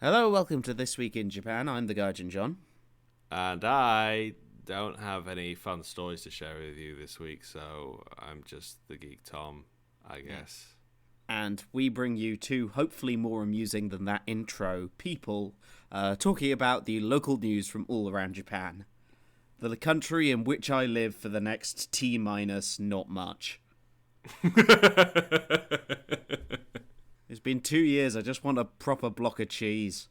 Hello, welcome to This Week in Japan. I'm the Gaijin John. And I don't have any fun stories to share with you this week, so I'm just the Geek Tom, I guess. And we bring you two, hopefully more amusing than that intro, people talking about the local news from all around Japan. The country in which I live for the next T- not much. It's been 2 years, I just want a proper block of cheese.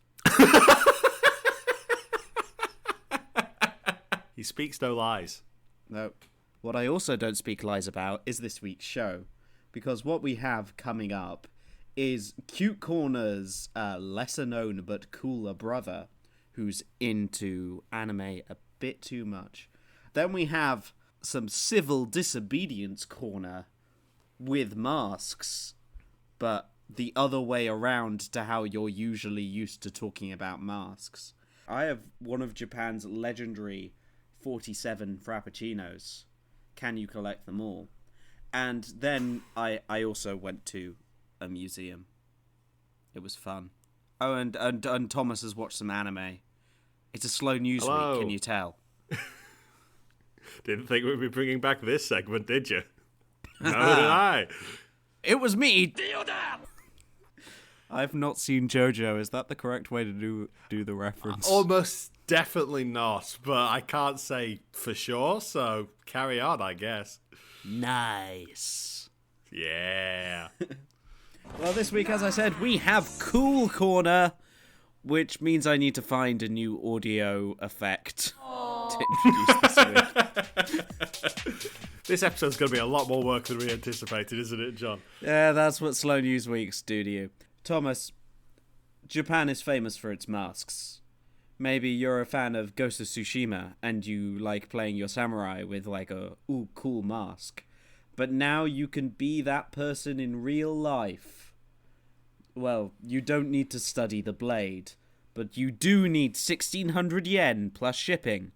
He speaks no lies. No. What I also don't speak lies about is this week's show. Because what we have coming up is Cute Corner's lesser known but cooler brother, who's into anime a bit too much. Then we have some civil disobedience corner with masks, but the other way around to how you're usually used to talking about masks. I have one of Japan's legendary 47 frappuccinos. Can you collect them all? And then I also went to a museum. It was fun. Oh, and Thomas has watched some anime. It's a slow news week, can you tell? Didn't think we'd be bringing back this segment, did you? No, did I. It was me! I've not seen JoJo. Is that the correct way to do the reference? Almost definitely not, but I can't say for sure, so carry on, I guess. Nice. Yeah. Well, this week, as I said, we have Cool Corner, which means I need to find a new audio effect to introduce this week. This episode's going to be a lot more work than we anticipated, isn't it, John? Yeah, that's what slow news weeks do to you. Thomas, Japan is famous for its masks. Maybe you're a fan of Ghost of Tsushima and you like playing your samurai with like a cool mask. But now you can be that person in real life. Well, you don't need to study the blade, but you do need 1,600 yen plus shipping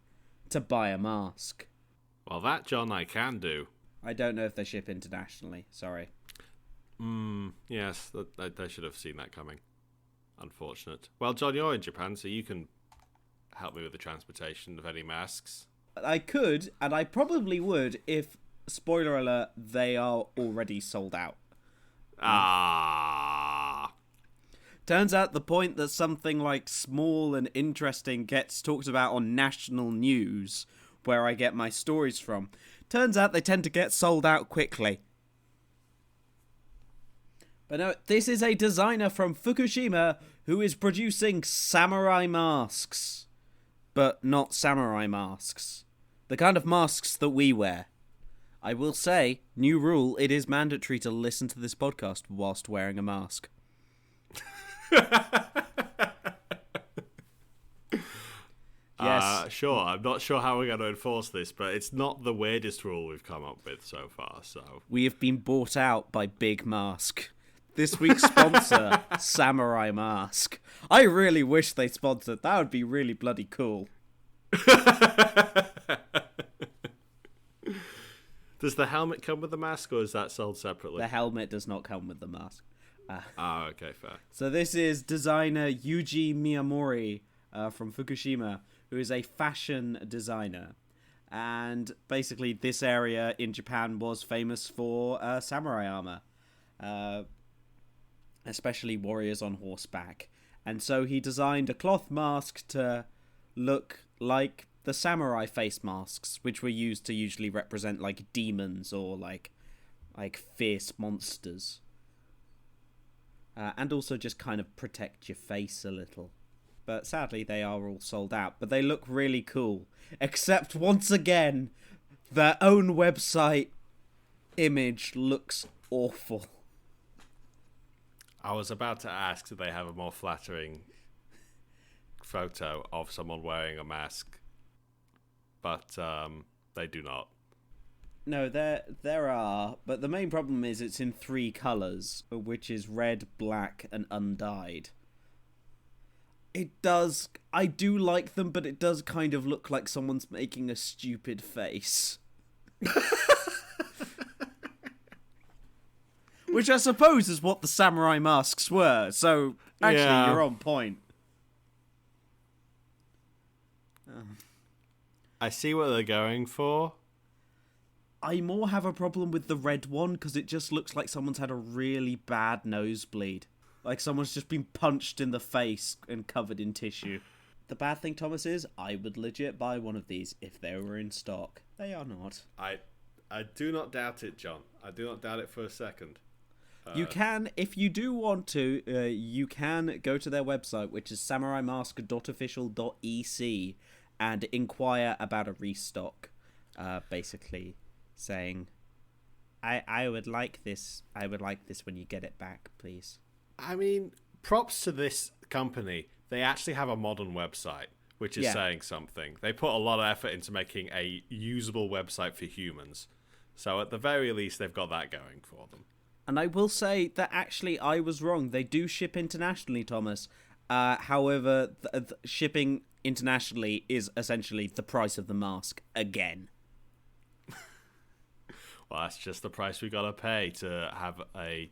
to buy a mask. Well, that, John, I can do. I don't know if they ship internationally, sorry. Yes, I should have seen that coming. Unfortunate. Well, John, you're in Japan, so you can help me with the transportation of any masks. I could, and I probably would if, spoiler alert, they are already sold out. Turns out the point that something like small and interesting gets talked about on national news, where I get my stories from, turns out they tend to get sold out quickly. But no, this is a designer from Fukushima who is producing samurai masks. But not samurai masks. The kind of masks that we wear. I will say, new rule, it is mandatory to listen to this podcast whilst wearing a mask. Yes. Sure, I'm not sure how we're going to enforce this, but it's not the weirdest rule we've come up with so far, so... We have been bought out by Big Mask. This week's sponsor, Samurai Mask. I really wish they sponsored. That would be really bloody cool. Does the helmet come with the mask, or is that sold separately? The helmet does not come with the mask. Okay, fair. So this is designer Yuji Miyamori from Fukushima, who is a fashion designer. And basically this area in Japan was famous for samurai armor. Especially warriors on horseback. And so he designed a cloth mask to look like the samurai face masks, which were used to usually represent like demons or like fierce monsters. And also just kind of protect your face a little. But sadly they are all sold out. But they look really cool. Except once again, their own website image looks awful. I was about to ask, do they have a more flattering photo of someone wearing a mask? But they do not. No, there are, but the main problem is it's in 3 colours, which is red, black, and undyed. I do like them, but it does kind of look like someone's making a stupid face. Which I suppose is what the samurai masks were, so actually you're on point. I see what they're going for. I more have a problem with the red one because it just looks like someone's had a really bad nosebleed. Like someone's just been punched in the face and covered in tissue. The bad thing, Thomas, is I would legit buy one of these if they were in stock. They are not. I do not doubt it, John. I do not doubt it for a second. You can, if you do want to, you can go to their website, which is samuraimask.official.ec, and inquire about a restock. Basically saying, I would like this. I would like this when you get it back, please. I mean, props to this company. They actually have a modern website, which is saying something. They put a lot of effort into making a usable website for humans. So at the very least, they've got that going for them. And I will say that actually I was wrong. They do ship internationally, Thomas. However, shipping internationally is essentially the price of the mask again. Well, that's just the price we gotta pay to have a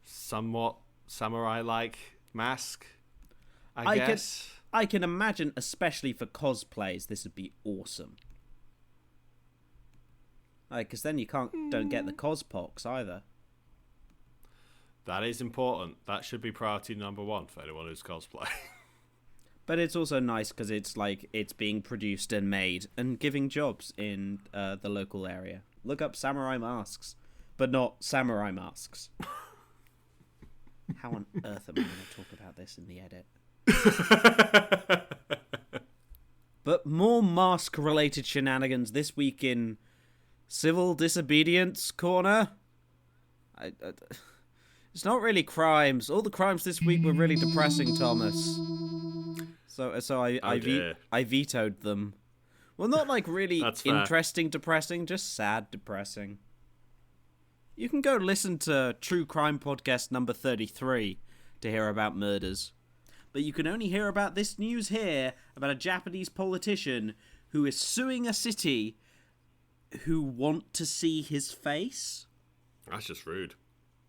somewhat samurai-like mask, I guess. I can imagine, especially for cosplays, this would be awesome. Because then you don't get the cospox either. That is important. That should be priority number one for anyone who's cosplay. But it's also nice because it's like it's being produced and made and giving jobs in the local area. Look up samurai masks, but not samurai masks. How on earth am I going to talk about this in the edit? But more mask-related shenanigans this week in Civil Disobedience Corner. It's not really crimes. All the crimes this week were really depressing, Thomas. So I vetoed them. Well, not like really interesting depressing, just sad depressing. You can go listen to True Crime Podcast number 33 to hear about murders. But you can only hear about this news here about a Japanese politician who is suing a city who want to see his face. That's just rude.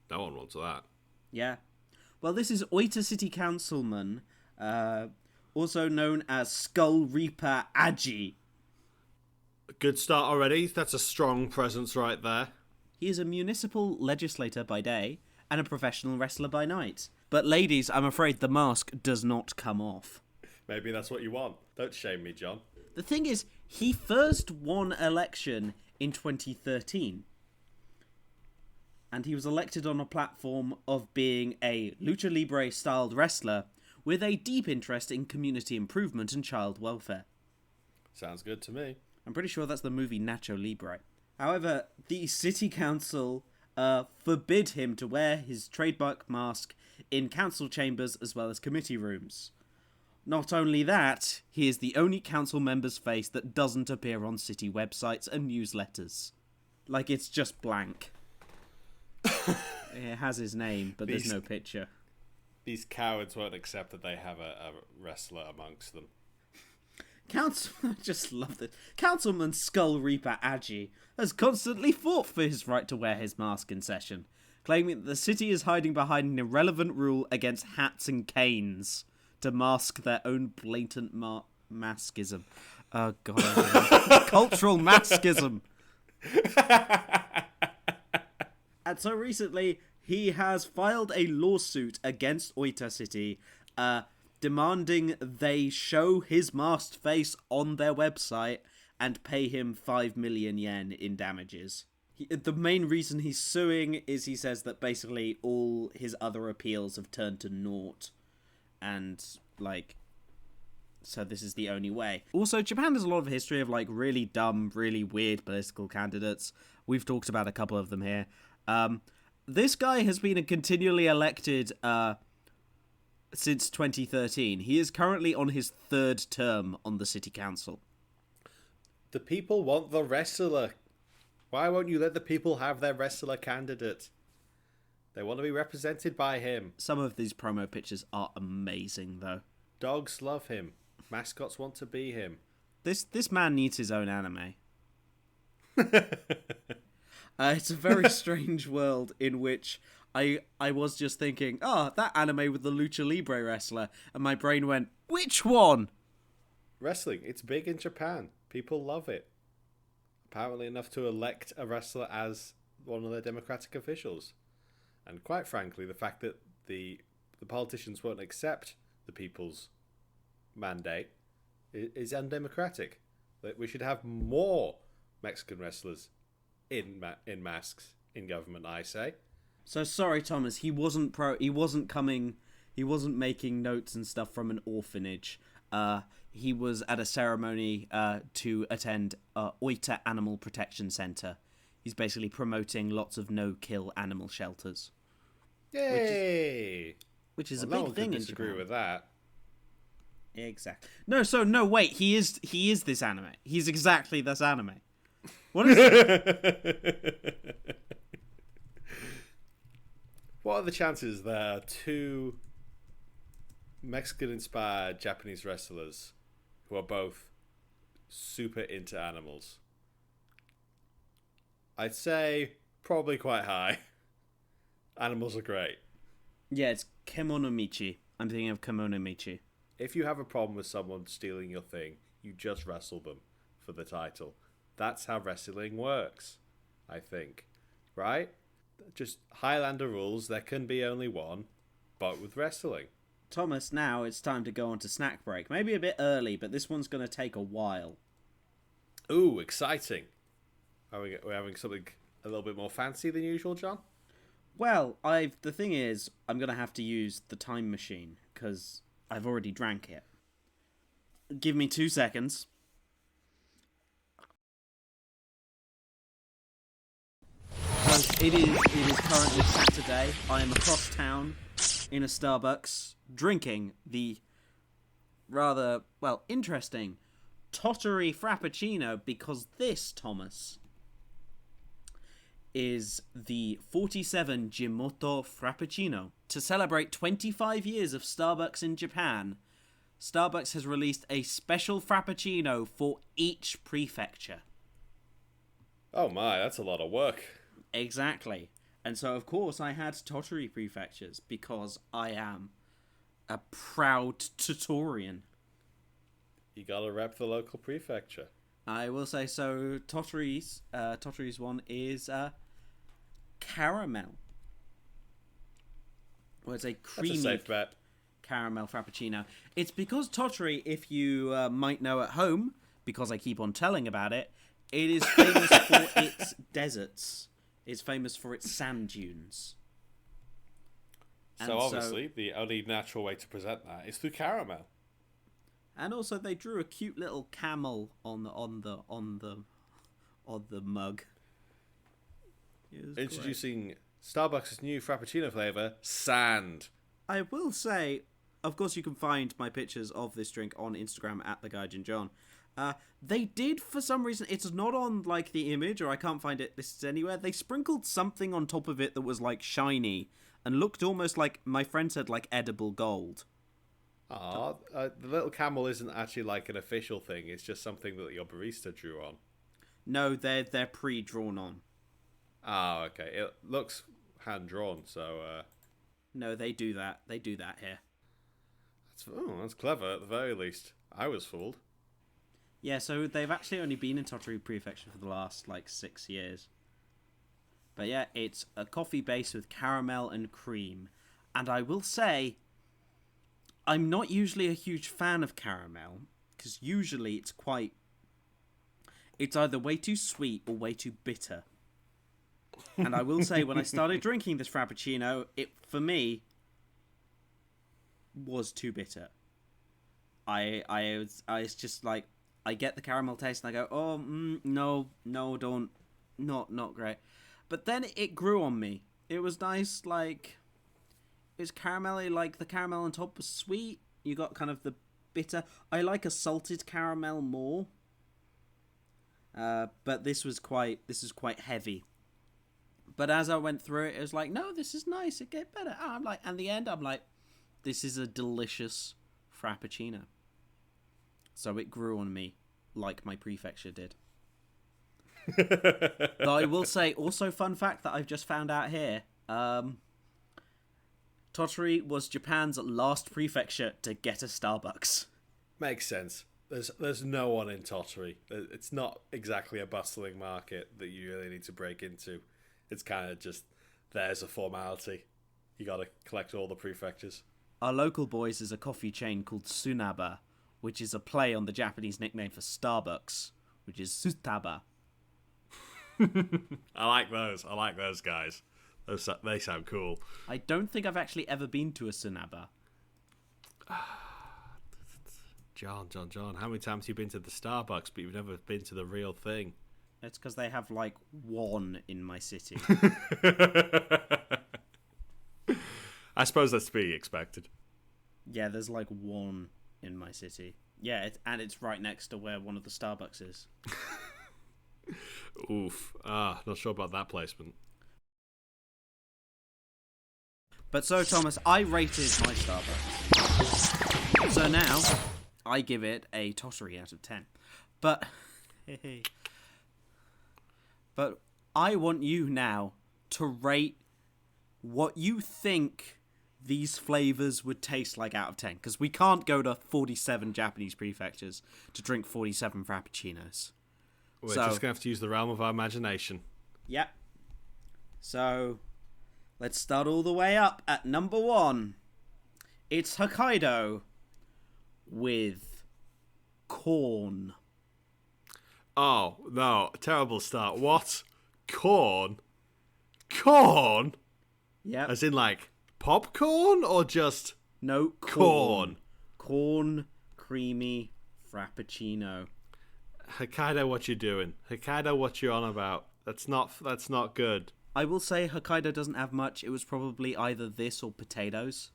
No one wants that. Yeah. Well, this is Oita City Councilman, also known as Skull Reaper Aji. A good start already. That's a strong presence right there. He is a municipal legislator by day and a professional wrestler by night. But ladies, I'm afraid the mask does not come off. Maybe that's what you want. Don't shame me, John. The thing is, he first won election in 2013. And he was elected on a platform of being a lucha libre-styled wrestler with a deep interest in community improvement and child welfare. Sounds good to me. I'm pretty sure that's the movie Nacho Libre. However, the city council forbid him to wear his trademark mask in council chambers as well as committee rooms. Not only that, he is the only council member's face that doesn't appear on city websites and newsletters. Like, it's just blank. It has his name, but there's no picture. These cowards won't accept that they have a wrestler amongst them. I just love this. Councilman Skull Reaper Aji has constantly fought for his right to wear his mask in session, claiming that the city is hiding behind an irrelevant rule against hats and canes to mask their own blatant maskism. Oh, God. Cultural maskism. And so recently, he has filed a lawsuit against Oita City, demanding they show his masked face on their website and pay him 5 million yen in damages. The main reason he's suing is he says that basically all his other appeals have turned to naught. And, so this is the only way. Also, Japan has a lot of history of, really dumb, really weird political candidates. We've talked about a couple of them here. This guy has been continually elected since 2013. He is currently on his third term on the city council. The people want the wrestler. Why won't you let the people have their wrestler candidate? They want to be represented by him. Some of these promo pictures are amazing, though. Dogs love him. Mascots want to be him. This man needs his own anime. It's a very strange world in which I was just thinking, that anime with the Lucha Libre wrestler, and my brain went, which one? wrestling. It's big in Japan. People love it. Apparently enough to elect a wrestler as one of their democratic officials. And quite frankly, the fact that the politicians won't accept the people's mandate is undemocratic. That we should have more Mexican wrestlers in masks in government, I say. So sorry, Thomas. He wasn't He wasn't coming. He wasn't making notes and stuff from an orphanage. He was at a ceremony to attend Oita Animal Protection Center. He's basically promoting lots of no-kill animal shelters. Yay! Which is a big thing in Japan. Disagree with that. Exactly. No, wait. He is this anime. He's exactly this anime. What is it? What are the chances there are two Mexican-inspired Japanese wrestlers who are both super into animals? I'd say probably quite high. Animals are great. Yeah, it's Kemono Michi. I'm thinking of Kemono Michi. If you have a problem with someone stealing your thing, you just wrestle them for the title. That's how wrestling works, I think. Right? Just Highlander rules, there can be only one, but with wrestling. Thomas, now it's time to go on to snack break. Maybe a bit early, but this one's going to take a while. Ooh, exciting. We're having something a little bit more fancy than usual, John? Well, the thing is, I'm going to have to use the time machine, because I've already drank it. Give me 2 seconds. So it is currently Saturday. I am across town in a Starbucks drinking the rather, well, interesting Tottery Frappuccino, because this, Thomas, is the 47 Jimoto Frappuccino. To celebrate 25 years of Starbucks in Japan, Starbucks has released a special Frappuccino for each prefecture. Oh my, that's a lot of work. Exactly. And so, of course, I had Tottery prefectures, because I am a proud Totorian. You gotta rep the local prefecture. I will say so. Tottery's one is caramel. Well, it's a creamy That's a safe bet. Caramel Frappuccino. It's because Tottery, if you might know at home, because I keep on telling about it, it is famous for its deserts. It's famous for its sand dunes. So obviously, the only natural way to present that is through caramel. And also, they drew a cute little camel on the mug. Introducing great. Starbucks' new Frappuccino flavor, sand. I will say, of course, you can find my pictures of this drink on Instagram at @theGaijinJohn. They did, for some reason, it's not on like the image, or I can't find it listed anywhere. They sprinkled something on top of it that was like shiny and looked almost like, my friend said, like edible gold. The little camel isn't actually like an official thing. It's just something that your barista drew on. No, they're pre-drawn on. Oh, okay. It looks hand-drawn, so... No, they do that. They do that here. That's clever, at the very least. I was fooled. Yeah, so they've actually only been in Tottery Prefecture for the last, 6 years. But yeah, it's a coffee base with caramel and cream. And I will say, I'm not usually a huge fan of caramel, because usually it's either way too sweet or way too bitter. And I will say, when I started drinking this Frappuccino, it, for me, was too bitter. I was just like, I get the caramel taste and I go, no, don't, not great. But then it grew on me. It was nice, it was caramelly, the caramel on top was sweet. You got kind of the bitter. I like a salted caramel more. But this is quite heavy. But as I went through it, it was like, no, this is nice. It gets better. And the end, I'm like, this is a delicious Frappuccino. So it grew on me, like my prefecture did. Though I will say, also fun fact that I've just found out here, Tottery was Japan's last prefecture to get a Starbucks. Makes sense. There's no one in Tottery. It's not exactly a bustling market that you really need to break into. It's kind of just there's a formality. You got to collect all the prefectures. Our local boys is a coffee chain called Sunaba, which is a play on the Japanese nickname for Starbucks, which is Sutaba. I like those guys. They sound cool. I don't think I've actually ever been to a Sunaba. John, how many times have you been to the Starbucks, but you've never been to the real thing? It's because they have, like, one in my city. I suppose that's to be expected. Yeah, there's, like, one in my city. Yeah, and it's right next to where one of the Starbucks is. Oof. Not sure about that placement. But so, Thomas, I rated my Starbucks. So now, I give it a Tottery out of 10. But I want you now to rate what you think these flavors would taste like out of 10. Because we can't go to 47 Japanese prefectures to drink 47 frappuccinos. We're just going to have to use the realm of our imagination. Yep. So, let's start all the way up at number 1. It's Hokkaido with corn. Oh, no. Terrible start. What? Corn? Corn? Yep. As in, like, popcorn or just No, corn? Corn creamy frappuccino. Hokkaido, what you doing? Hokkaido, what you on about? That's not good. I will say Hokkaido doesn't have much. It was probably either this or potatoes.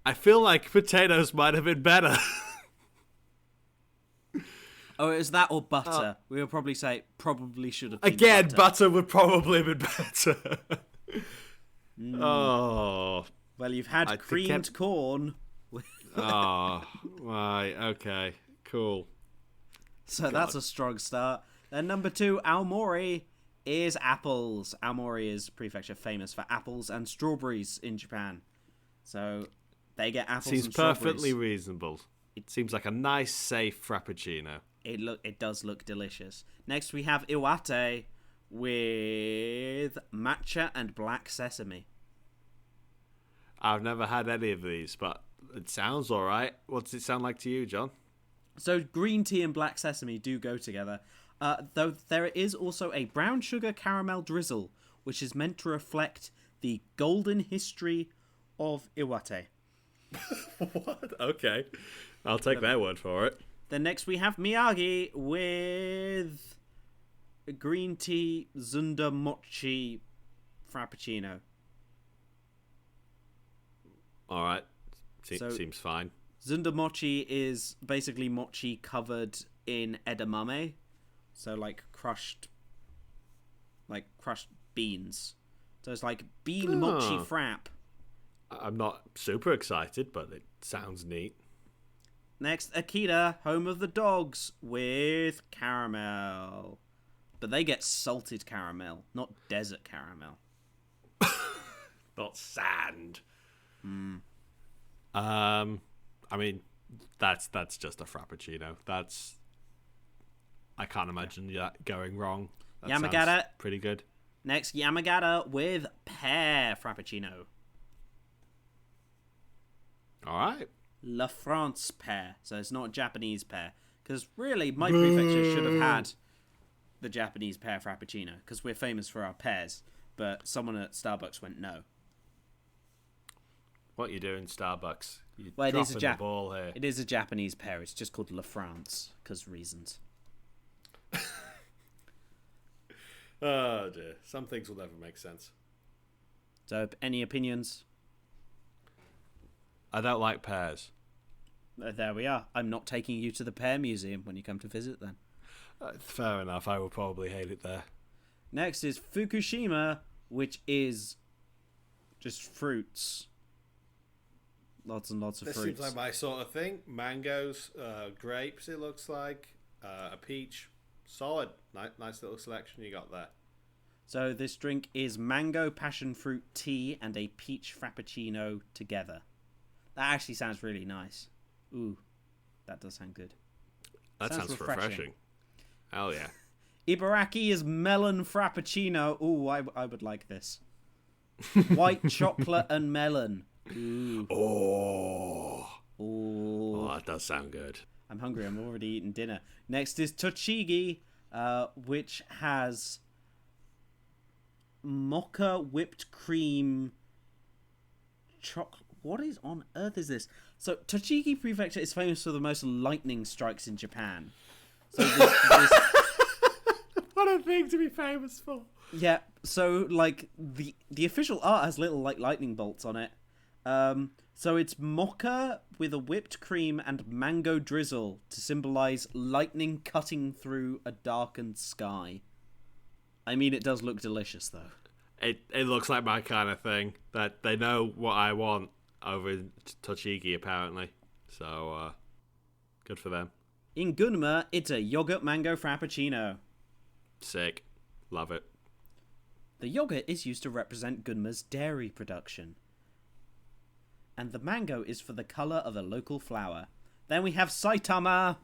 I feel like potatoes might have been better. Oh, it was that or butter. We would probably say probably should have been Again, butter. would probably have been better. Oh. Well, you've had creamed corn. Oh, right, okay, cool. So that's a strong start. Then number 2, Aomori, is apples. Aomori is prefecture famous for apples and strawberries in Japan. So they get apples and strawberries. Seems perfectly reasonable. It seems like a nice, safe frappuccino. It does look delicious. Next we have Iwate with matcha and black sesame. I've never had any of these, but it sounds alright. What does it sound like to you, John? So green tea and black sesame do go together. Though there is also a brown sugar caramel drizzle, which is meant to reflect the golden history of Iwate. What? Okay. I'll take their word for it. Then next we have Miyagi with green tea Zunda mochi frappuccino. Alright. Seems fine. Zunda mochi is basically mochi covered in edamame. So like crushed beans. So it's like bean mochi frap. I'm not super excited, but it sounds neat. Next, Akita, home of the dogs, with caramel. But they get salted caramel, not desert caramel. Not sand. I mean, that's just a frappuccino. I can't imagine that going wrong. That Yamagata, sounds pretty good. Next, Yamagata with pear frappuccino. All right. La France pear. So it's not Japanese pear. Because really, my prefecture should have had the Japanese pear frappuccino. Because we're famous for our pears. But someone at Starbucks went no. What you doing, Starbucks? You're Well, dropping the ball here. It is a Japanese pear. It's just called La France. Because reasons. Oh dear. Some things will never make sense. So, any opinions? I don't like pears. There we are. I'm not taking you to the pear museum when you come to visit then. Fair enough. I will probably hate it there. Next is Fukushima, which is just fruits. Lots and lots of This fruits. seems like my sort of thing. Mangoes, grapes, it looks like. A peach. Solid. Nice little selection you got there. So this drink is mango passion fruit tea and a peach frappuccino together. That actually sounds really nice. Ooh, that does sound good. That sounds refreshing. Hell yeah. Ibaraki is melon frappuccino. Ooh, I would like this. White chocolate and melon. Ooh. Oh. Ooh. Oh, that does sound good. I'm hungry. I'm already eating dinner. Next is Tochigi, which has mocha whipped cream chocolate. What is on earth is this? So Tochigi Prefecture is famous for the most lightning strikes in Japan. So this What a thing to be famous for. Yeah, so like the official art has little like lightning bolts on it. So it's mocha with a whipped cream and mango drizzle to symbolize lightning cutting through a darkened sky. I mean, it does look delicious though. It looks like my kind of thing. That they know what I want over in Tochigi apparently. So good for them. In Gunma, it's a yogurt mango frappuccino. Sick. Love it. The yogurt is used to represent Gunma's dairy production. And the mango is for the colour of a local flower. Then we have Saitama,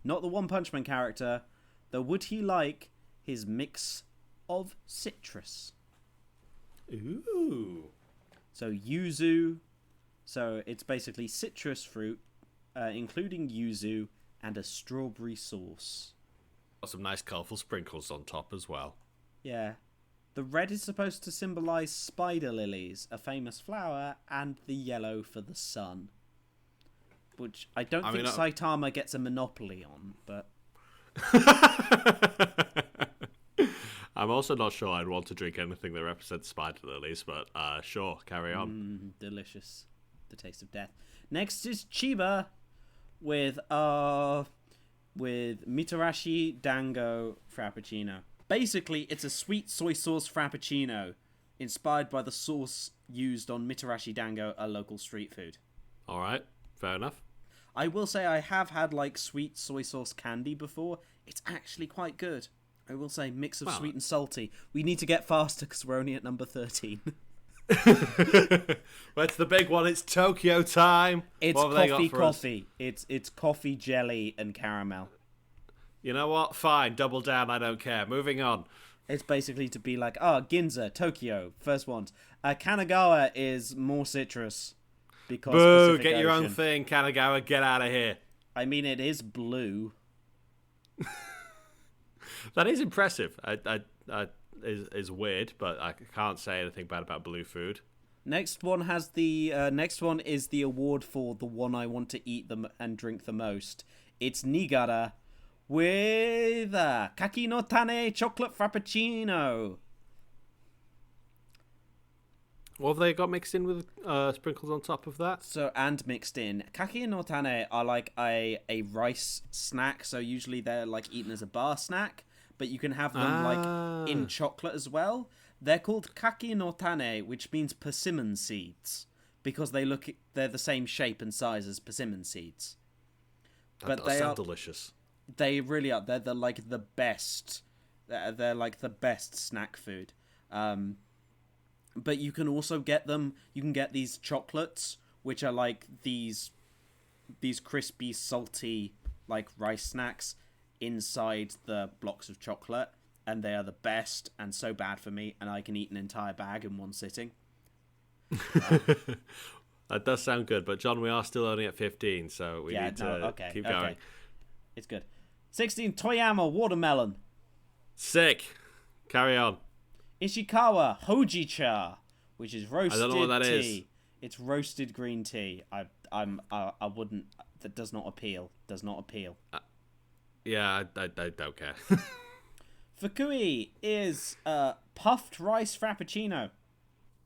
not the One Punch Man character, though would he like his mix of citrus. Ooh. So yuzu, so it's basically citrus fruit, including yuzu and a strawberry sauce. Got some nice colourful sprinkles on top as well. Yeah. The red is supposed to symbolise spider lilies, a famous flower, and the yellow for the sun. Which I think Saitama gets a monopoly on, but... I'm also not sure I'd want to drink anything that represents spider lilies, but sure, carry on. Delicious. The taste of death. Next is Chiba with Mitarashi Dango Frappuccino. Basically, it's a sweet soy sauce frappuccino inspired by the sauce used on Mitarashi Dango, a local street food. All right, fair enough. I will say I have had like sweet soy sauce candy before. It's actually quite good. I will say mix of sweet and salty. We need to get faster because we're only at number 13. What's the big one? It's Tokyo time. It's coffee. It's coffee, jelly, and caramel. You know what? Fine, double down. I don't care. Moving on. It's basically to be like, Ginza, Tokyo, first ones. Kanagawa is more citrus. Because Boo! Pacific Get your Ocean. own thing, Kanagawa. Get out of here. I mean, it is blue. That is impressive. Is weird, but I can't say anything bad about blue food. Next one is the award for the one I want to eat them and drink the most. It's Nigara with Kaki no Tane chocolate frappuccino. What have they got mixed in with sprinkles on top of that? So, and mixed in. Kaki no Tane are like a rice snack, so usually they're like eaten as a bar snack, but you can have them like in chocolate as well. They're called Kaki no Tane, which means persimmon seeds, because they're the same shape and size as persimmon seeds. That does sound delicious. They really are. They're the best. They're like the best snack food. But you can also get them. You can get these chocolates, which are like these crispy, salty, like rice snacks inside the blocks of chocolate, and they are the best and so bad for me. And I can eat an entire bag in one sitting. That does sound good, but John, we are still only at 15, so we need to keep going. It's good. 16, Toyama watermelon. Sick. Carry on. Ishikawa hojicha, which is roasted tea. I don't know what that is. It's roasted green tea. I wouldn't. That does not appeal. Does not appeal. Yeah, I don't care. Fukui is puffed rice frappuccino.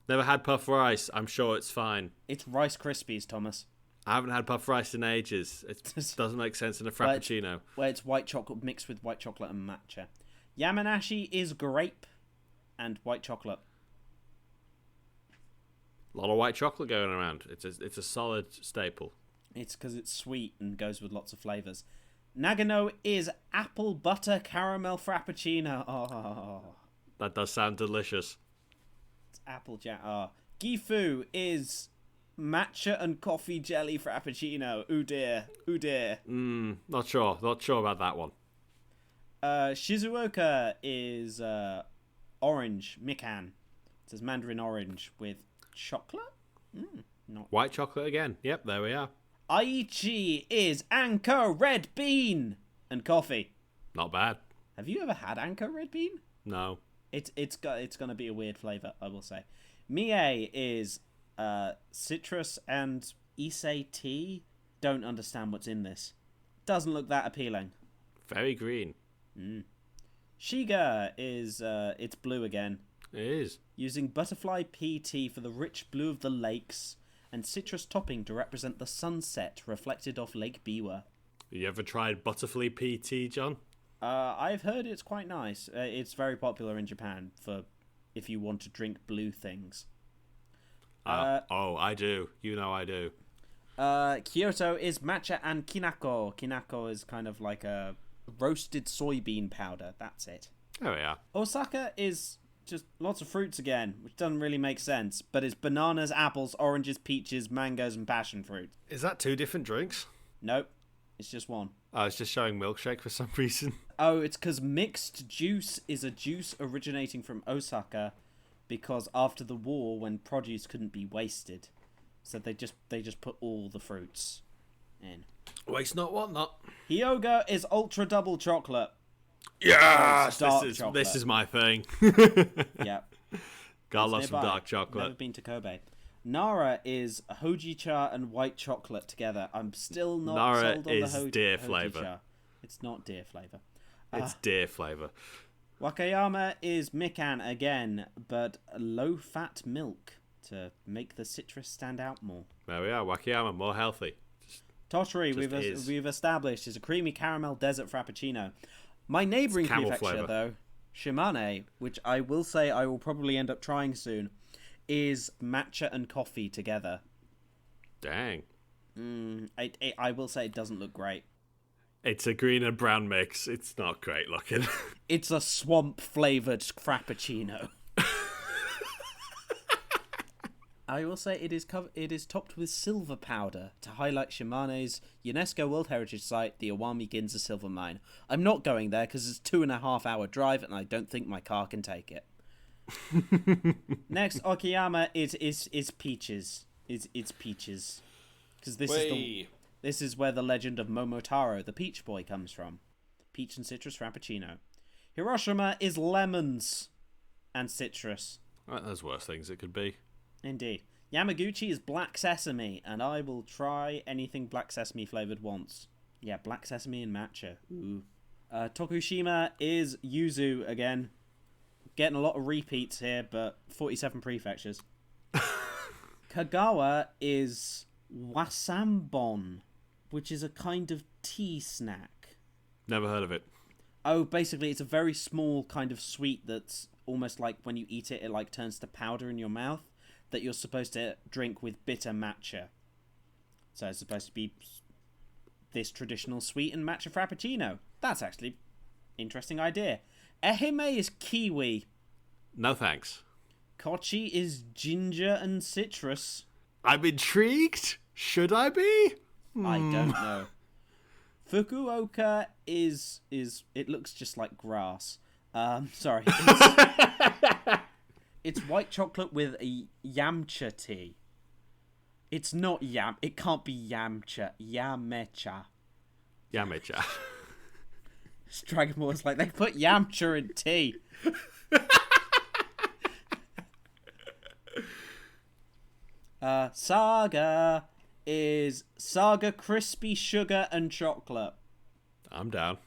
Never had puffed rice. I'm sure it's fine. It's Rice Krispies, Thomas. I haven't had puffed rice in ages. It doesn't make sense in a frappuccino. Where it's white chocolate mixed with white chocolate and matcha. Yamanashi is grape and white chocolate. A lot of white chocolate going around. It's a solid staple. It's because it's sweet and goes with lots of flavours. Nagano is apple butter caramel frappuccino. Oh. That does sound delicious. It's apple jam. Oh. Gifu is matcha and coffee jelly frappuccino. Ooh dear. Ooh dear. Not sure. Not sure about that one. Shizuoka is orange mikan. It says Mandarin orange with chocolate? Not White chocolate again. Yep, there we are. Aichi is Anchor Red Bean and coffee. Not bad. Have you ever had Anchor Red Bean? No. It's gonna be a weird flavor, I will say. Mie is citrus and issei tea. Don't understand what's in this. Doesn't look that appealing. Very green. Shiga is it's blue again. It is. Using butterfly pea tea for the rich blue of the lakes and citrus topping to represent the sunset reflected off Lake Biwa. You ever tried butterfly PT, John? I've heard it's quite nice. It's very popular in Japan for if you want to drink blue things. I do. You know I do. Kyoto is matcha and kinako. Kinako is kind of like a roasted soybean powder. That's it. There we are. Osaka is just lots of fruits again, which doesn't really make sense, but it's bananas, apples, oranges, peaches, mangoes, and passion fruit. Is that 2 different drinks? Nope, it's just one. Oh, it's just showing milkshake for some reason. Oh, it's because mixed juice is a juice originating from Osaka, because after the war, when produce couldn't be wasted, so they just put all the fruits in. Waste not, want not. Hyogo is ultra double chocolate. Yes, Dark this chocolate. is my thing. Yep. Gotta love It's some nearby. dark chocolate. Never been to Kobe. Nara is hojicha and white chocolate together. I'm still not Nara sold on is the deer hojicha. flavour. It's not deer flavour. It's deer flavour. Wakayama is mikan again, but low-fat milk to make the citrus stand out more. There we are. Wakayama, more healthy. Totori, Just we've established, is a creamy caramel desert frappuccino. My neighbouring camel prefecture, flavour. though, Shimane, which I will say I will probably end up trying soon, is matcha and coffee together. Dang. I will say it doesn't look great. It's a green and brown mix. It's not great looking. It's a swamp-flavoured frappuccino. I will say it is topped with silver powder to highlight Shimane's UNESCO World Heritage Site, the Iwami Ginza Silver Mine. I'm not going there because it's a 2.5 hour drive and I don't think my car can take it. Next, Okayama is peaches. It's peaches. Because this is where the legend of Momotaro, the Peach Boy, comes from. Peach and citrus frappuccino. Hiroshima is lemons and citrus. Right, there's worse things it could be. Indeed. Yamaguchi is black sesame, and I will try anything black sesame flavoured once. Yeah, black sesame and matcha. Ooh. Tokushima is yuzu again. Getting a lot of repeats here, but 47 prefectures. Kagawa is wasambon, which is a kind of tea snack. Never heard of it. Oh, basically it's a very small kind of sweet that's almost like when you eat it, it like turns to powder in your mouth that you're supposed to drink with bitter matcha. So it's supposed to be this traditional sweet and matcha frappuccino. That's actually interesting idea. Ehime is kiwi. No thanks. Kochi is ginger and citrus. I'm intrigued. Should I be? I don't know. Fukuoka is it looks just like grass. Sorry. It's white chocolate with a yamcha tea. It's not yam. It can't be yamcha. Yamecha. Yamecha. Dragon Ball's like, they put yamcha in tea. Saga is Saga crispy sugar and chocolate. I'm down.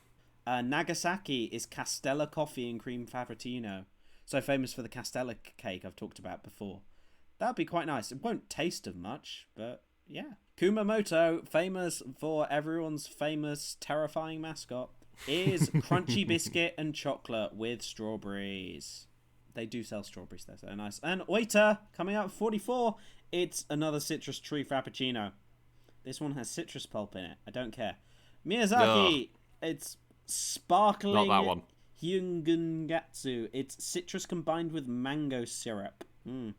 Nagasaki is Castella coffee and cream frappuccino. So famous for the Castella cake I've talked about before. That'd be quite nice. It won't taste of much, but yeah. Kumamoto, famous for everyone's famous terrifying mascot, is crunchy biscuit and chocolate with strawberries. They do sell strawberries, they're so nice. And Oita, coming out at 44, it's another citrus tree frappuccino. This one has citrus pulp in it. I don't care. Miyazaki, it's sparkling Not that one. Hyungungatsu. It's citrus combined with mango syrup.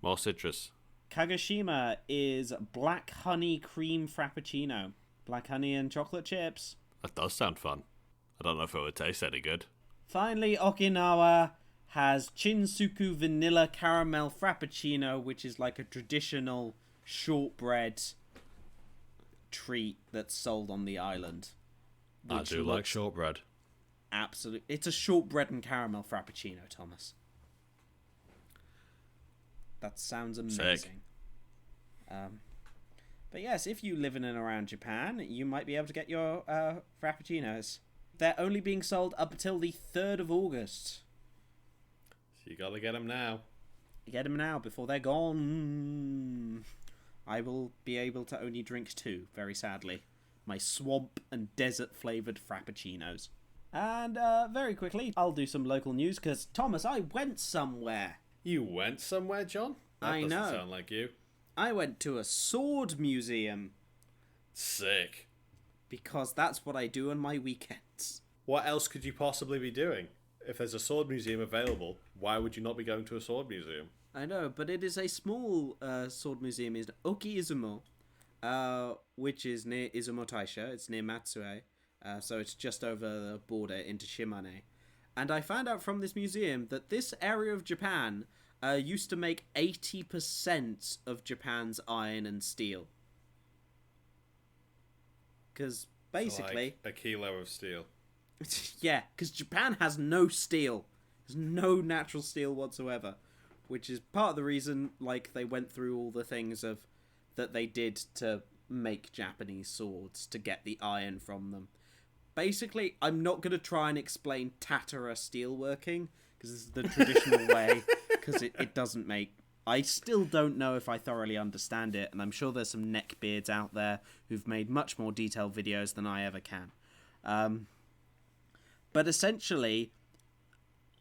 More citrus. Kagoshima is black honey cream frappuccino. Black honey and chocolate chips. That does sound fun. I don't know if it would taste any good. Finally, Okinawa has Shinsuku vanilla caramel frappuccino, which is like a traditional shortbread treat that's sold on the island. I do like shortbread. Absolutely. It's a shortbread and caramel frappuccino, Thomas. That sounds amazing. Sick. But yes, if you live in and around Japan, you might be able to get your frappuccinos. They're only being sold up until the 3rd of August. So you gotta get them now. Get them now before they're gone. I will be able to only drink 2, very sadly. My swamp and desert flavoured frappuccinos. And very quickly, I'll do some local news because, Thomas, I went somewhere. You went somewhere, John? That doesn't sound like you. I went to a sword museum. Sick. Because that's what I do on my weekends. What else could you possibly be doing? If there's a sword museum available, why would you not be going to a sword museum? I know, but it is a small sword museum in Oki-Izumo, which is near Izumo Taisha. It's near Matsue, so it's just over the border into Shimane. And I found out from this museum that this area of Japan used to make 80% of Japan's iron and steel. Because basically... So like a kilo of steel. Yeah, because Japan has no steel. There's no natural steel whatsoever. Which is part of the reason, like, they went through all the things of that they did to make Japanese swords, to get the iron from them. Basically, I'm not going to try and explain Tatara steelworking, because this is the traditional way, because it doesn't make... I still don't know if I thoroughly understand it, and I'm sure there's some neckbeards out there who've made much more detailed videos than I ever can. But essentially,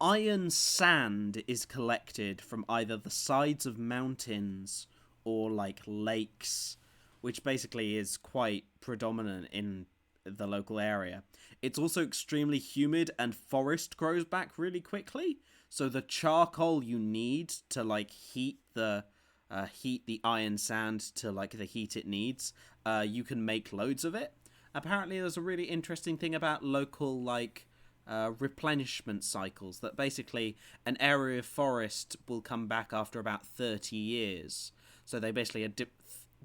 iron sand is collected from either the sides of mountains or, like, lakes, which basically is quite predominant in the local area. It's also extremely humid, and forest grows back really quickly, so the charcoal you need to, like, heat the iron sand to, like, the heat it needs, you can make loads of it. Apparently there's a really interesting thing about local, like, replenishment cycles, that basically an area of forest will come back after about 30 years. So they basically are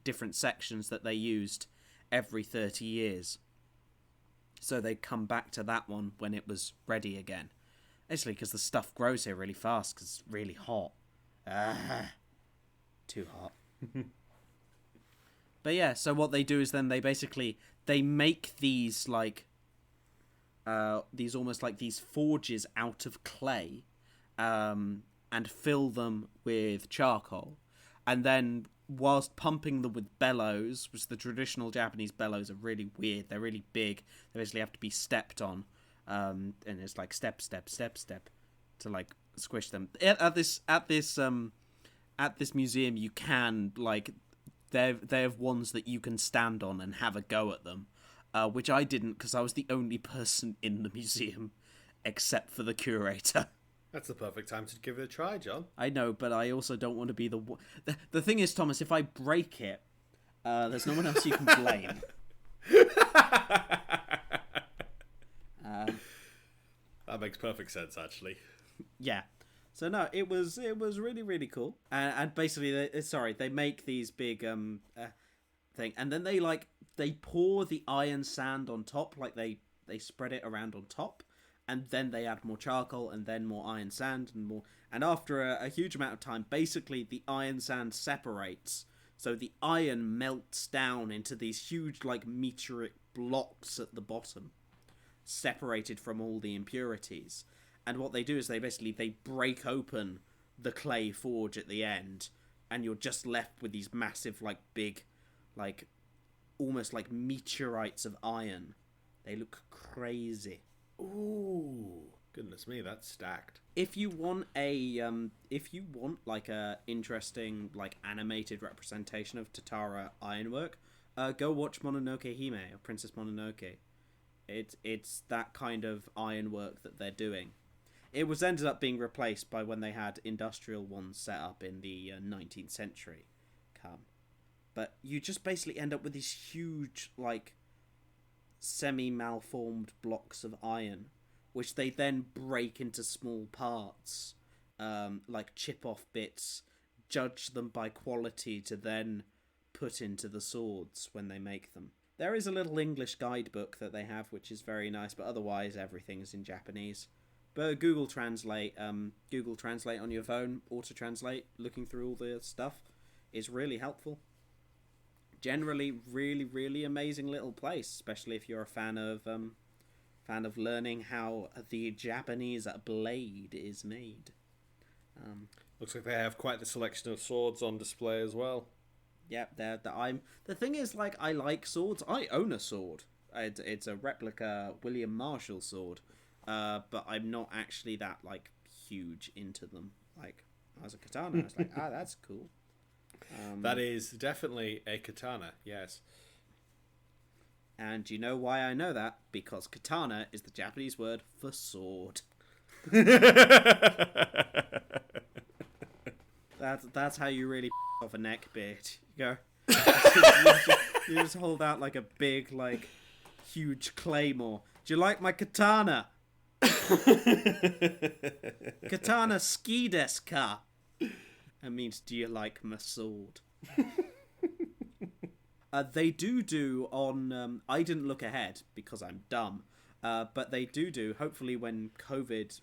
different sections that they used every 30 years. So they come back to that one when it was ready again. Basically because the stuff grows here really fast because it's really hot. Too hot. But yeah, so what they do is then they make these, like, these almost like these forges out of clay, and fill them with charcoal, and then whilst pumping them with bellows, which the traditional Japanese bellows are really weird, they're really big, they basically have to be stepped on, and it's like step to, like, squish them. At this museum you can, like, they have ones that you can stand on and have a go at them. Which I didn't, because I was the only person in the museum, except for the curator. That's the perfect time to give it a try, John. I know, but I also don't want to be the one... The thing is, Thomas, if I break it, there's no one else you can blame. That makes perfect sense, actually. Yeah. So no, it was really, really cool. And basically, they make these big thing, and then they pour the iron sand on top, like they spread it around on top, and then they add more charcoal and then more iron sand and more, and after a huge amount of time, basically the iron sand separates, so the iron melts down into these huge, like, meteoric blocks at the bottom, separated from all the impurities. And what they do is they break open the clay forge at the end, and you're just left with these massive, like, big, like, almost like meteorites of iron. They look crazy. Ooh, goodness me, that's stacked. If you want like a interesting, like, animated representation of Tatara ironwork, go watch Mononoke Hime, or Princess Mononoke. It's that kind of ironwork that they're doing. It ended up being replaced by when they had industrial ones set up in the 19th century. But you just basically end up with these huge, like, semi-malformed blocks of iron, which they then break into small parts, like chip-off bits, judge them by quality to then put into the swords when they make them. There is a little English guidebook that they have, which is very nice, but otherwise everything is in Japanese. But Google Translate on your phone, auto-translate, looking through all the stuff, is really helpful. Generally, really, really amazing little place, especially if you're a fan of learning how the Japanese blade is made. Looks like they have quite the selection of swords on display as well. Yeah, the thing is, like, I like swords. I own a sword. It's a replica William Marshall sword, but I'm not actually that, like, huge into them. Like, as a katana, I was like, that's cool. That is definitely a katana, yes. And you know why I know that? Because katana is the Japanese word for sword. That's how you really off a neck beard. You go. You just hold out like a big, like, huge claymore. Do you like my katana? Katana ski desu ka? That means, do you like my sword? They do on... I didn't look ahead because I'm dumb. But they do, hopefully when COVID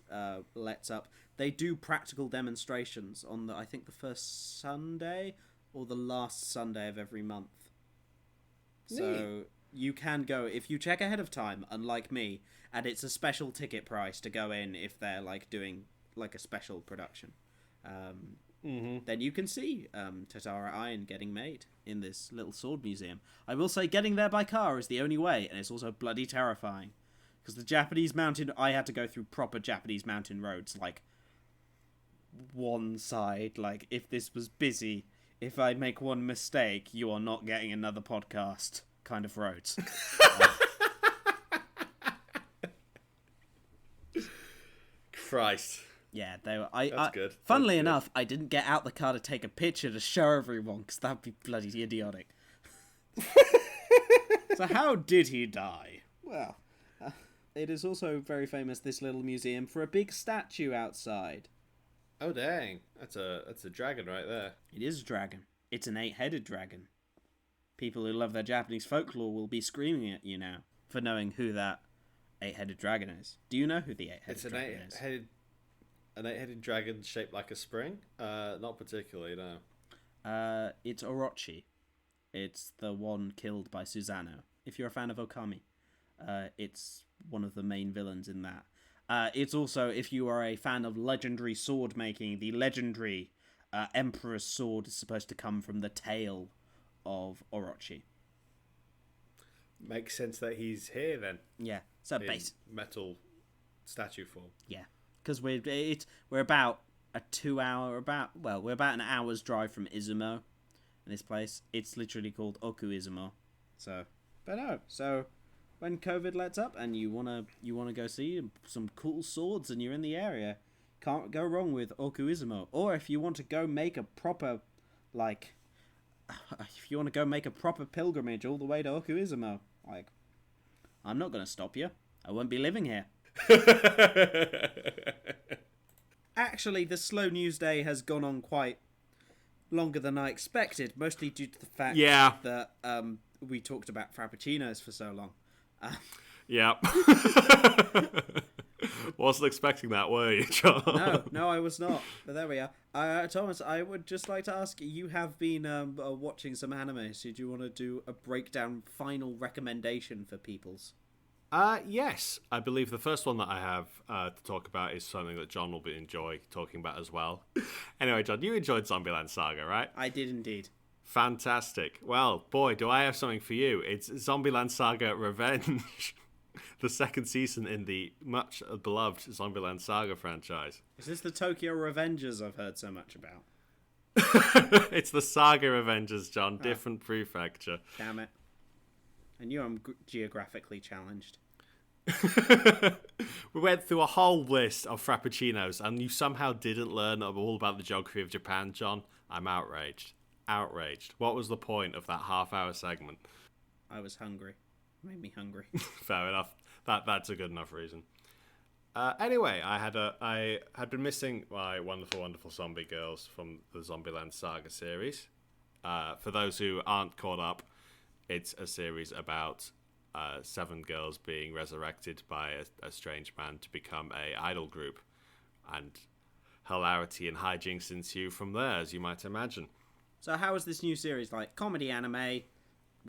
lets up, they do practical demonstrations on I think the first Sunday or the last Sunday of every month. So you can go, if you check ahead of time, unlike me, and it's a special ticket price to go in if they're, like, doing, like, a special production. Then you can see Tatara iron getting made in this little sword museum. I will say getting there by car is the only way, and it's also bloody terrifying. Because the Japanese mountain... I had to go through proper Japanese mountain roads, like, one side. Like, if this was busy, if I make one mistake, you are not getting another podcast kind of roads. Christ. Yeah, they were. That's good. Funnily enough, I didn't get out the car to take a picture to show everyone, because that'd be bloody idiotic. So how did he die? Well, it is also very famous, this little museum, for a big statue outside. Oh dang, that's a dragon right there. It is a dragon. It's an 8-headed dragon. People who love their Japanese folklore will be screaming at you now for knowing who that 8-headed dragon is. Do you know who the 8-headed dragon is? An 8-headed dragon shaped like a spring? Not particularly, no. It's Orochi. It's the one killed by Susanoo. If you're a fan of Okami, it's one of the main villains in that. It's also, if you are a fan of legendary sword making, the legendary Emperor's sword is supposed to come from the tail of Orochi. Makes sense that he's here then. Yeah, so basic metal statue form. Yeah, because we're about we're about an hour's drive from Izumo, in this place. It's literally called Oku Izumo. So when COVID lets up and you wanna go see some cool swords and you're in the area, can't go wrong with Oku Izumo. Or if you want to go make a proper pilgrimage all the way to Oku Izumo, like, I'm not gonna stop you. I won't be living here. Actually, the slow news day has gone on quite longer than I expected, mostly due to the fact that we talked about frappuccinos for so long. Yeah. Wasn't expecting that, were you, John? No, I was not. But there we are. Thomas, I would just like to ask, you have been watching some anime, so do you want to do a breakdown final recommendation for peoples? Yes. I believe the first one that I have to talk about is something that John will enjoy talking about as well. Anyway, John, you enjoyed Zombieland Saga, right? I did indeed. Fantastic. Well, boy, do I have something for you. It's Zombieland Saga Revenge. The second season in the much beloved Zombieland Saga franchise. Is this the Tokyo Revengers I've heard so much about? It's the Saga Revengers, John. Oh. Different prefecture. Damn it. I knew I'm geographically challenged. We went through a whole list of frappuccinos and you somehow didn't learn all about the geography of Japan, John. I'm outraged. outraged. What was the point of that half-hour segment? I was hungry. Made me hungry. Fair enough. That's a good enough reason. Anyway, I had been missing my wonderful zombie girls from the Zombieland Saga series. For those who aren't caught up, it's a series about 7 girls being resurrected by a strange man to become a idol group, and hilarity and hijinks ensue from there, as you might imagine. So how is this new series like? Comedy anime.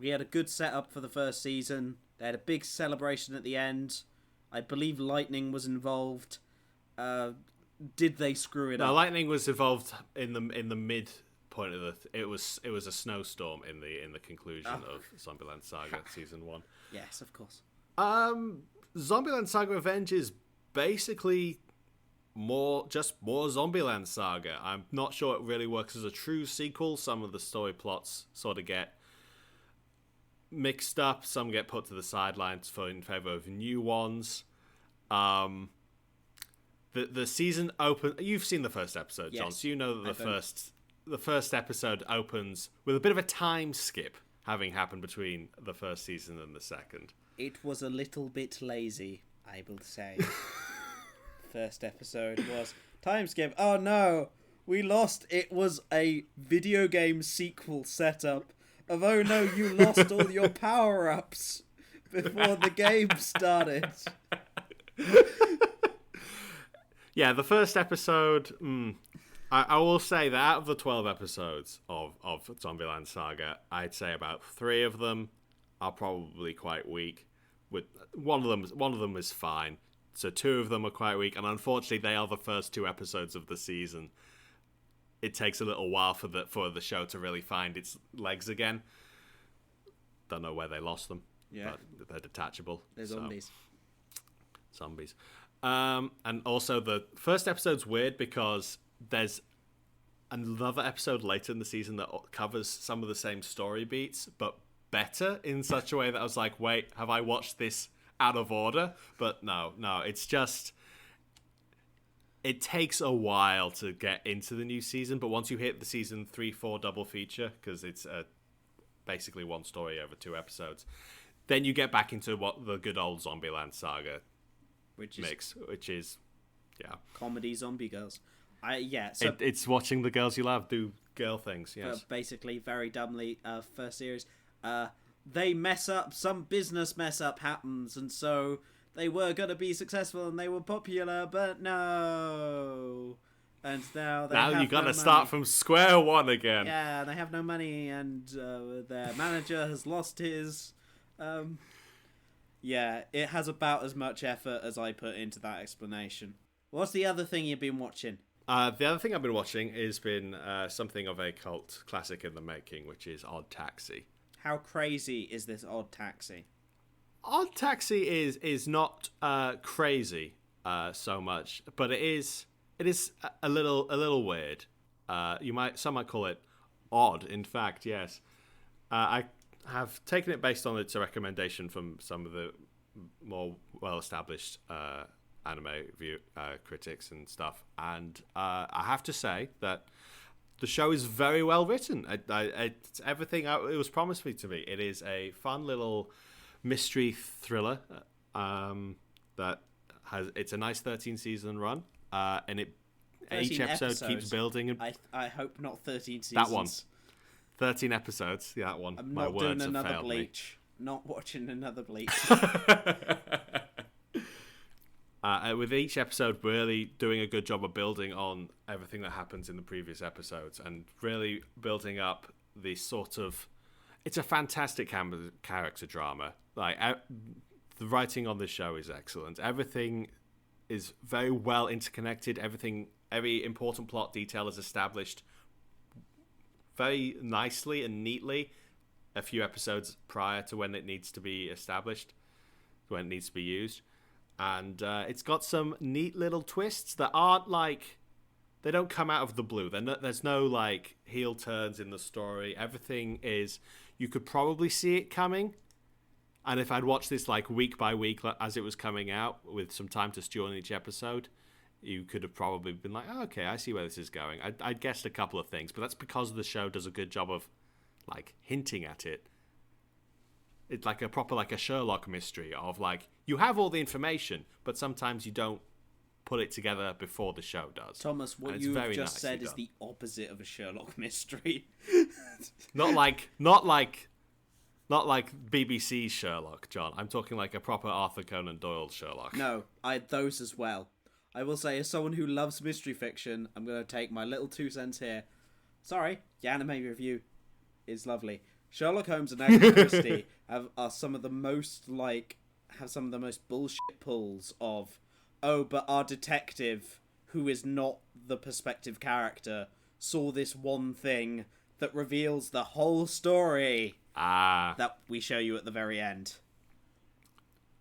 We had a good setup for the first season. They had a big celebration at the end. I believe lightning was involved. Did they screw it up? No, lightning was involved in the mid point of it was a snowstorm in the conclusion of Zombieland Saga season 1. Yes, of course. Zombieland Saga Revenge is basically more Zombieland Saga. I'm not sure it really works as a true sequel. Some of the story plots sort of get mixed up. Some get put to the sidelines in favor of new ones. The season open. You've seen the first episode, John, yes, so you know that the first episode opens with a bit of a time skip having happened between the first season and the second. It was a little bit lazy, I will say. First episode was time skip. Oh no, we lost. It was a video game sequel setup of, oh no, you lost all your power-ups before the game started. Yeah, the first episode, I will say that out of the 12 episodes of Zombieland Saga, I'd say about 3 of them are probably quite weak. With one of them is fine. So 2 of them are quite weak, and unfortunately they are the first 2 episodes of the season. It takes a little while for the show to really find its legs again. Don't know where they lost them. Yeah. But they're detachable. They're zombies. Zombies. And also the first episode's weird because there's another episode later in the season that covers some of the same story beats, but better in such a way that I was like, wait, have I watched this out of order? But no, it's just... It takes a while to get into the new season, but once you hit the season 3-4 double feature, because it's basically one story over 2 episodes, then you get back into what the good old Zombieland Saga which is comedy zombie girls. So it's watching the girls you love do girl things. Yes, basically very dumbly. First series, they mess up. Some business mess up happens, and so they were gonna be successful and they were popular, but no. And now you gotta start from square one again. Yeah, they have no money, and their manager has lost his. Yeah, it has about as much effort as I put into that explanation. What's the other thing you've been watching? The other thing I've been watching has been something of a cult classic in the making, which is OddTaxi. How crazy is this OddTaxi? OddTaxi is not crazy so much, but it is a little weird. Some might call it odd. In fact, yes. I have taken it based on its recommendation from some of the more well-established anime critics and stuff, and I have to say that the show is very well written. It's everything it was promised me to be. It is a fun little mystery thriller it's a nice 13 season run, and each episode keeps building. And I hope not 13 seasons. That one. 13 episodes. Yeah, that one. I'm not doing another Bleach. Not watching another Bleach. With each episode really doing a good job of building on everything that happens in the previous episodes and really building up the sort of... It's a fantastic character drama. Like the writing on this show is excellent. Everything is very well interconnected. Every important plot detail is established very nicely and neatly a few episodes prior to when it needs to be established, when it needs to be used. And it's got some neat little twists that aren't like... They don't come out of the blue. There's no like heel turns in the story. Everything is... You could probably see it coming. And if I'd watched this like week by week as it was coming out with some time to stew on each episode, you could have probably been like, oh, okay, I see where this is going. I'd guessed a couple of things, but that's because the show does a good job of like hinting at it. It's like a proper like a Sherlock mystery of like you have all the information, but sometimes you don't put it together before the show does. Thomas, what you have just said is the opposite of a Sherlock mystery. not like BBC Sherlock, John. I'm talking like a proper Arthur Conan Doyle Sherlock. No, those as well. I will say, as someone who loves mystery fiction, I'm going to take my little 2 cents here. Sorry, the anime review is lovely. Sherlock Holmes and Agatha Christie have some of the most bullshit pulls of, oh, but our detective, who is not the perspective character, saw this one thing that reveals the whole story that we show you at the very end.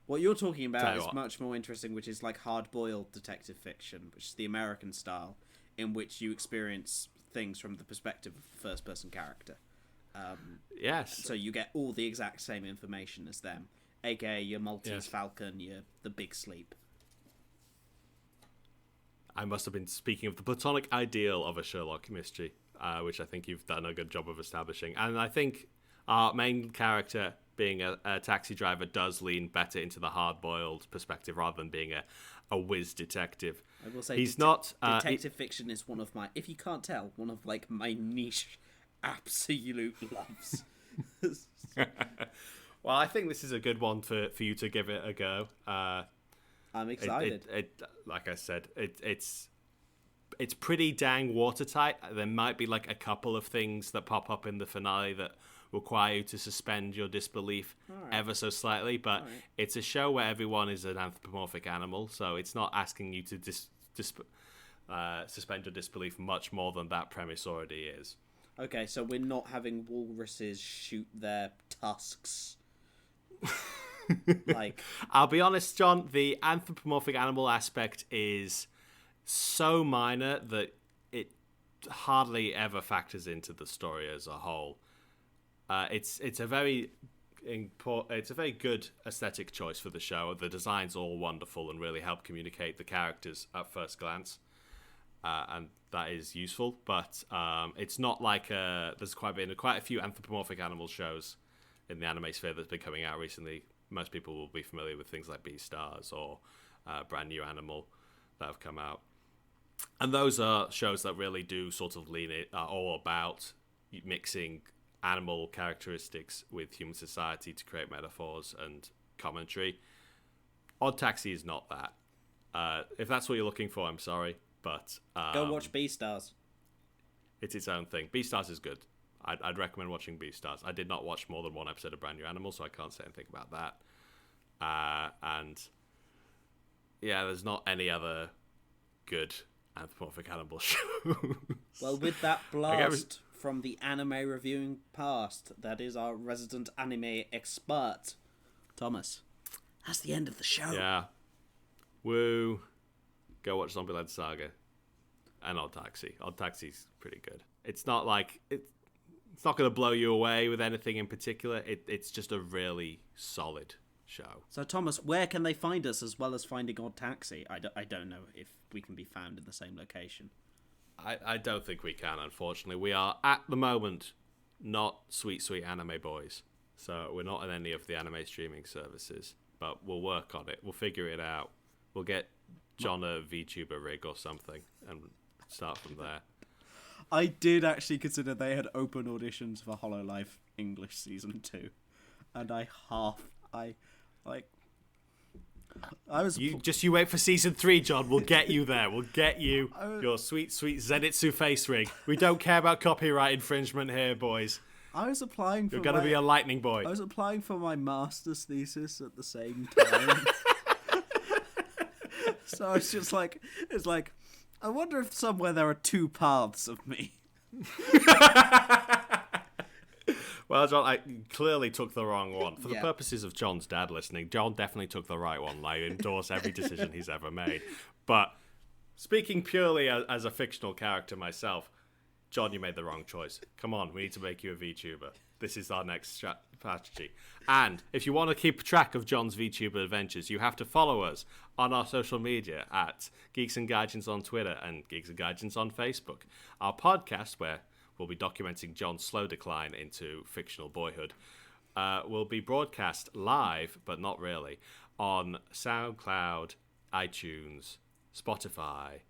What you're talking about is much more interesting, which is like hard-boiled detective fiction, which is the American style, in which you experience things from the perspective of the first-person character. Yes. So you get all the exact same information as them, aka your Maltese Falcon, the Big Sleep. I must have been speaking of the platonic ideal of a Sherlock mystery, which I think you've done a good job of establishing. And I think our main character, being a taxi driver, does lean better into the hard-boiled perspective rather than being a whiz detective. I will say he's not detective fiction is one of my, if you can't tell, one of like my niche absolute loves. Well, I think this is a good one for you to give it a go. I'm excited. Like I said, it's pretty dang watertight. There might be like a couple of things that pop up in the finale that require you to suspend your disbelief ever so slightly, but it's a show where everyone is an anthropomorphic animal, so it's not asking you to suspend your disbelief much more than that premise already is. Okay, so we're not having walruses shoot their tusks. Like, I'll be honest, John, the anthropomorphic animal aspect is so minor that it hardly ever factors into the story as a whole. It's a very good aesthetic choice for the show. The design's all wonderful and really help communicate the characters at first glance, and that is useful. But it's not like there's quite a few anthropomorphic animal shows in the anime sphere that's been coming out recently. Most people will be familiar with things like Beastars or Brand New Animal that have come out, and those are shows that really do sort of lean it all about mixing animal characteristics with human society to create metaphors and commentary. OddTaxi is not that. If that's what you're looking for, I'm sorry, but go watch Beastars. It's its own thing. Beastars is good. I'd recommend watching Beastars. I did not watch more than one episode of Brand New Animal, so I can't say anything about that. And yeah, there's not any other good anthropomorphic animal shows. Well, with that blast from the anime reviewing past, that is our resident anime expert, Thomas. That's the end of the show. Yeah. Woo. Go watch Zombieland Saga and OddTaxi. OddTaxi's pretty good. It's not like it's not going to blow you away with anything in particular. It's just a really solid show. So, Thomas, where can they find us as well as finding OddTaxi? I don't know if we can be found in the same location. I don't think we can, unfortunately. We are, at the moment, not sweet anime boys. So we're not on any of the anime streaming services. But we'll work on it. We'll figure it out. We'll get John a VTuber rig or something and start from there. I did actually consider they had open auditions for HoloLive English Season 2. And You wait for Season 3, John. We'll get you there. We'll get you your sweet Zenitsu face rig. We don't care about copyright infringement here, boys. I was applying for You're going to be a lightning boy. I was applying for my master's thesis at the same time. So it's just like, I wonder if somewhere there are two paths of me. Well, John, I clearly took the wrong one. For the purposes of John's dad listening, John definitely took the right one. I endorse every decision he's ever made. But speaking purely as a fictional character myself, John, you made the wrong choice. Come on, we need to make you a VTuber. this is our next strategy. And if you want to keep track of John's VTuber adventures, you have to follow us on our social media at Geeks and Gaijins on Twitter and Geeks and Gaijins on Facebook. Our podcast, where we'll be documenting John's slow decline into fictional boyhood, will be broadcast live, but not really, on SoundCloud, iTunes, Spotify,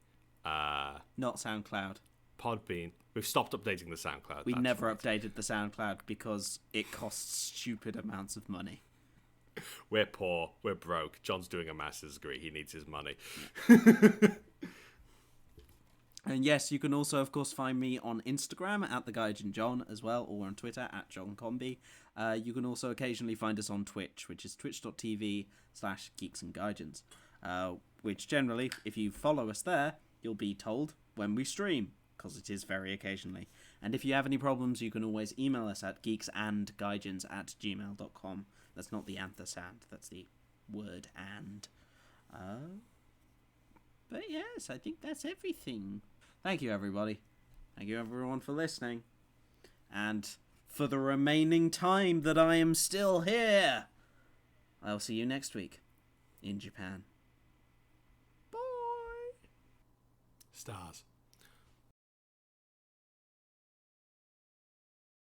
not SoundCloud. Podbean. We've stopped updating the SoundCloud. We never updated the SoundCloud because it costs stupid amounts of money. We're poor. We're broke. John's doing a master's degree. He needs his money. And yes, you can also, of course, find me on Instagram at the Gaijin John as well, or on Twitter at John Combi. You can also occasionally find us on Twitch, which is twitch.tv/geeksandgaijins. Which generally, if you follow us there, you'll be told when we stream, because it is very occasionally. And if you have any problems, you can always email us at geeksandgaijins@gmail.com. That's not the anther-sand, that's the word and. But yes, I think that's everything. Thank you, everybody. Thank you, everyone, for listening. And for the remaining time that I am still here, I'll see you next week in Japan. Bye. Stars.